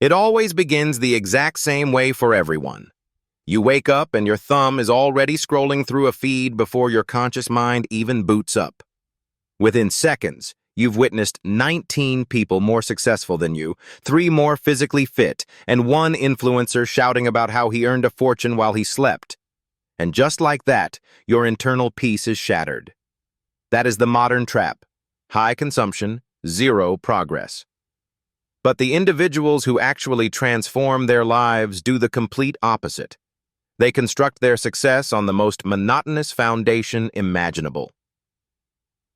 It always begins the exact same way for everyone. You wake up and your thumb is already scrolling through a feed before your conscious mind even boots up. Within seconds, you've witnessed 19 people more successful than you, 3 more physically fit, and 1 influencer shouting about how he earned a fortune while he slept. And just like that, your internal peace is shattered. That is the modern trap. High consumption, zero progress. But the individuals who actually transform their lives do the complete opposite. They construct their success on the most monotonous foundation imaginable.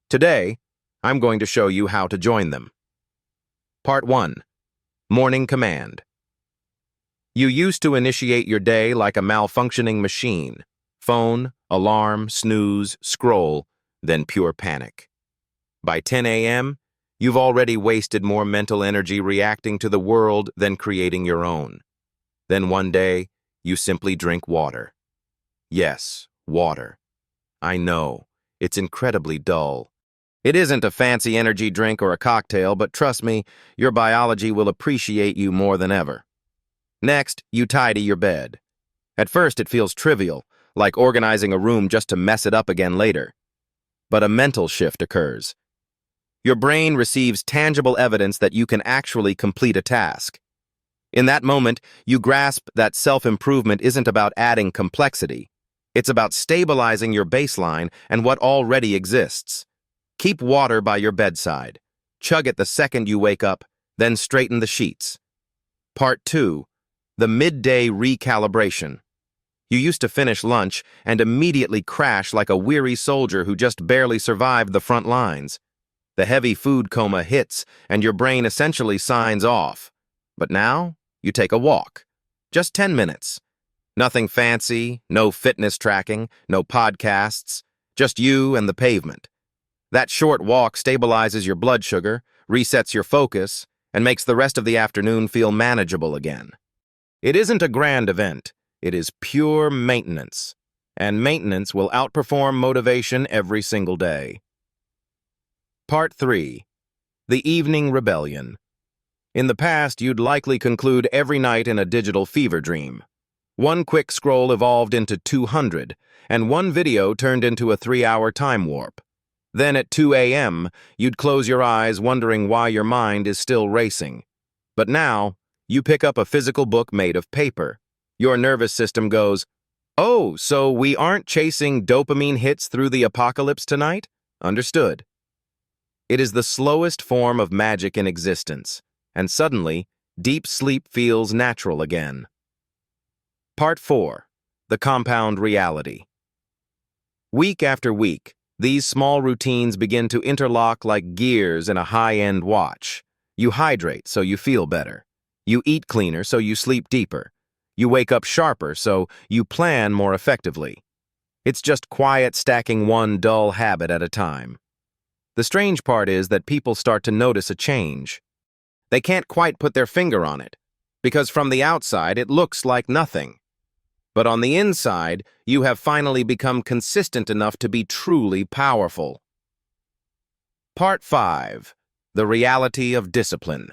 Today, I'm going to show you how to join them. Part 1. Morning Command. You used to initiate your day like a malfunctioning machine. Phone, alarm, snooze, scroll, then pure panic. By 10 a.m., you've already wasted more mental energy reacting to the world than creating your own. Then one day, you simply drink water. Yes, water. I know, it's incredibly dull. It isn't a fancy energy drink or a cocktail, but trust me, your biology will appreciate you more than ever. Next, you tidy your bed. At first, it feels trivial, like organizing a room just to mess it up again later. But a mental shift occurs. Your brain receives tangible evidence that you can actually complete a task. In that moment, you grasp that self-improvement isn't about adding complexity. It's about stabilizing your baseline and what already exists. Keep water by your bedside. Chug it the second you wake up, then straighten the sheets. Part 2. The midday recalibration. You used to finish lunch and immediately crash like a weary soldier who just barely survived the front lines. The heavy food coma hits and your brain essentially signs off. But now, you take a walk. Just 10 minutes. Nothing fancy, no fitness tracking, no podcasts, just you and the pavement. That short walk stabilizes your blood sugar, resets your focus, and makes the rest of the afternoon feel manageable again. It isn't a grand event. It is pure maintenance. And maintenance will outperform motivation every single day. Part 3. The Evening Rebellion. In the past, you'd likely conclude every night in a digital fever dream. One quick scroll evolved into 200, and one video turned into a 3-hour time warp. Then at 2 a.m., you'd close your eyes wondering why your mind is still racing. But now, you pick up a physical book made of paper. Your nervous system goes, "Oh, so we aren't chasing dopamine hits through the apocalypse tonight? Understood." It is the slowest form of magic in existence, and suddenly, deep sleep feels natural again. Part 4. The Compound Reality. Week after week, these small routines begin to interlock like gears in a high-end watch. You hydrate so you feel better. You eat cleaner so you sleep deeper. You wake up sharper so you plan more effectively. It's just quiet stacking one dull habit at a time. The strange part is that people start to notice a change. They can't quite put their finger on it, because from the outside it looks like nothing. But on the inside, you have finally become consistent enough to be truly powerful. Part 5. The Reality of Discipline.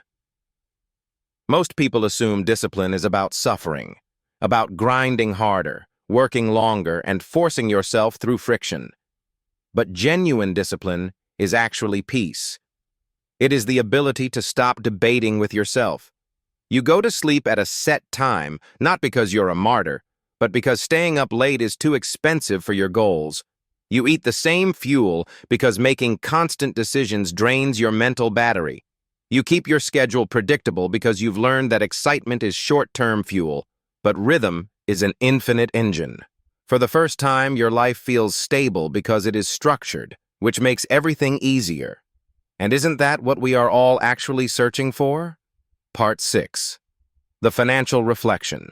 Most people assume discipline is about suffering, about grinding harder, working longer, and forcing yourself through friction. But genuine discipline is actually peace. It is the ability to stop debating with yourself. You go to sleep at a set time, not because you're a martyr, but because staying up late is too expensive for your goals. You eat the same fuel because making constant decisions drains your mental battery. You keep your schedule predictable because you've learned that excitement is short-term fuel, but rhythm is an infinite engine. For the first time, your life feels stable because it is structured, which makes everything easier. And isn't that what we are all actually searching for? Part 6. The Financial Reflection.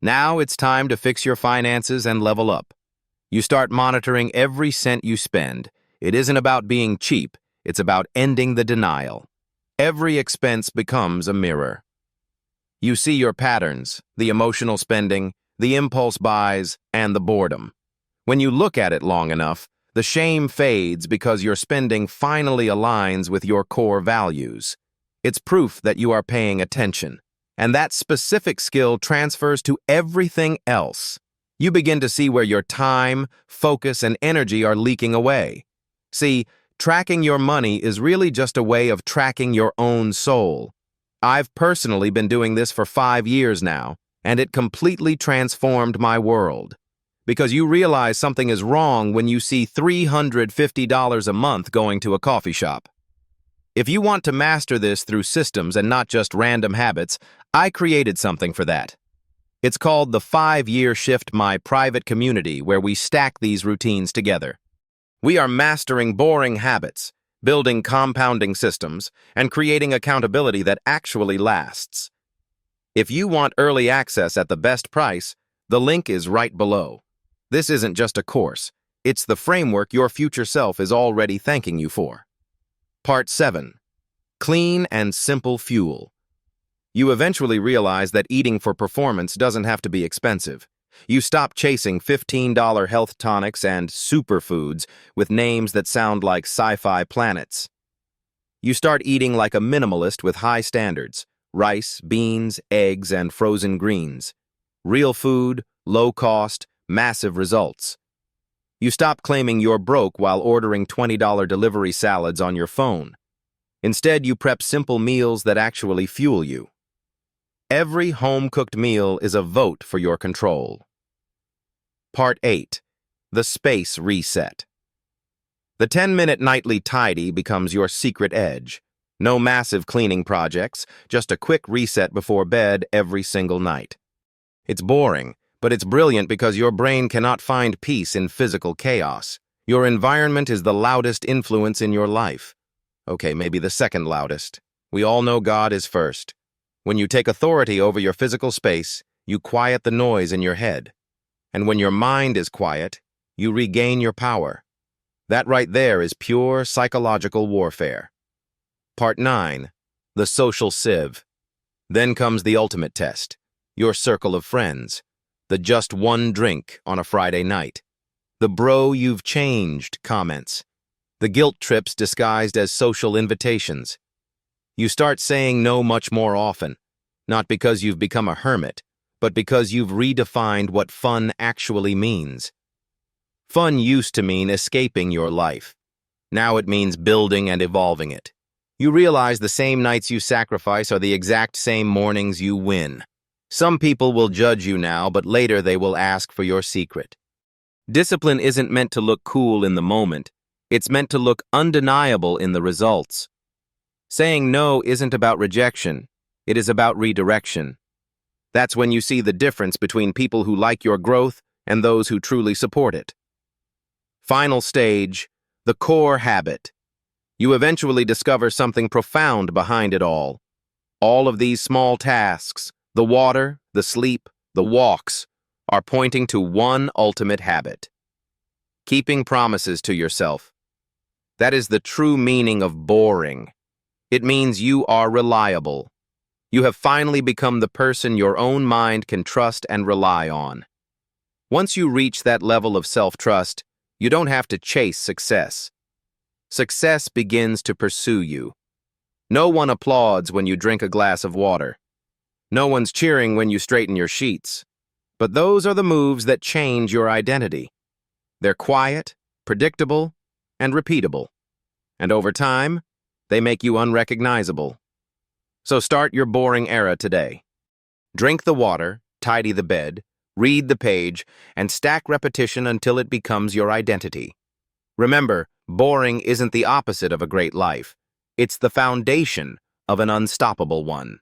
Now it's time to fix your finances and level up. You start monitoring every cent you spend. It isn't about being cheap, it's about ending the denial. Every expense becomes a mirror. You see your patterns, the emotional spending, the impulse buys, and the boredom. When you look at it long enough, the shame fades because your spending finally aligns with your core values. It's proof that you are paying attention. And that specific skill transfers to everything else. You begin to see where your time, focus, and energy are leaking away. See, tracking your money is really just a way of tracking your own soul. I've personally been doing this for 5 years now, and it completely transformed my world. Because you realize something is wrong when you see $350 a month going to a coffee shop. If you want to master this through systems and not just random habits, I created something for that. It's called the 5-Year Shift, my private community where we stack these routines together. We are mastering boring habits, building compounding systems, and creating accountability that actually lasts. If you want early access at the best price, the link is right below. This isn't just a course, it's the framework your future self is already thanking you for. Part 7. Clean and simple fuel. You eventually realize that eating for performance doesn't have to be expensive. You stop chasing $15 health tonics and superfoods with names that sound like sci-fi planets. You start eating like a minimalist with high standards: rice, beans, eggs, and frozen greens. Real food, low cost, massive results. You stop claiming you're broke while ordering $20 delivery salads on your phone. Instead, you prep simple meals that actually fuel you. Every home-cooked meal is a vote for your control. Part 8. The Space Reset. The 10-minute nightly tidy becomes your secret edge. No massive cleaning projects, just a quick reset before bed every single night. It's boring, but it's brilliant because your brain cannot find peace in physical chaos. Your environment is the loudest influence in your life. Okay, maybe the second loudest. We all know God is first. When you take authority over your physical space, you quiet the noise in your head. And when your mind is quiet, you regain your power. That right there is pure psychological warfare. Part 9. The Social Sieve. Then comes the ultimate test. Your circle of friends. The just one drink on a Friday night. The bro you've changed comments. The guilt trips disguised as social invitations. You start saying no much more often, not because you've become a hermit, but because you've redefined what fun actually means. Fun used to mean escaping your life. Now it means building and evolving it. You realize the same nights you sacrifice are the exact same mornings you win. Some people will judge you now, but later they will ask for your secret. Discipline isn't meant to look cool in the moment. It's meant to look undeniable in the results. Saying no isn't about rejection. It is about redirection. That's when you see the difference between people who like your growth and those who truly support it. Final stage, the core habit. You eventually discover something profound behind it all. All of these small tasks, the water, the sleep, the walks, are pointing to one ultimate habit. Keeping promises to yourself. That is the true meaning of boring. It means you are reliable. You have finally become the person your own mind can trust and rely on. Once you reach that level of self-trust, you don't have to chase success. Success begins to pursue you. No one applauds when you drink a glass of water. No one's cheering when you straighten your sheets. But those are the moves that change your identity. They're quiet, predictable, and repeatable. And over time, they make you unrecognizable. So start your boring era today. Drink the water, tidy the bed, read the page, and stack repetition until it becomes your identity. Remember, boring isn't the opposite of a great life. It's the foundation of an unstoppable one.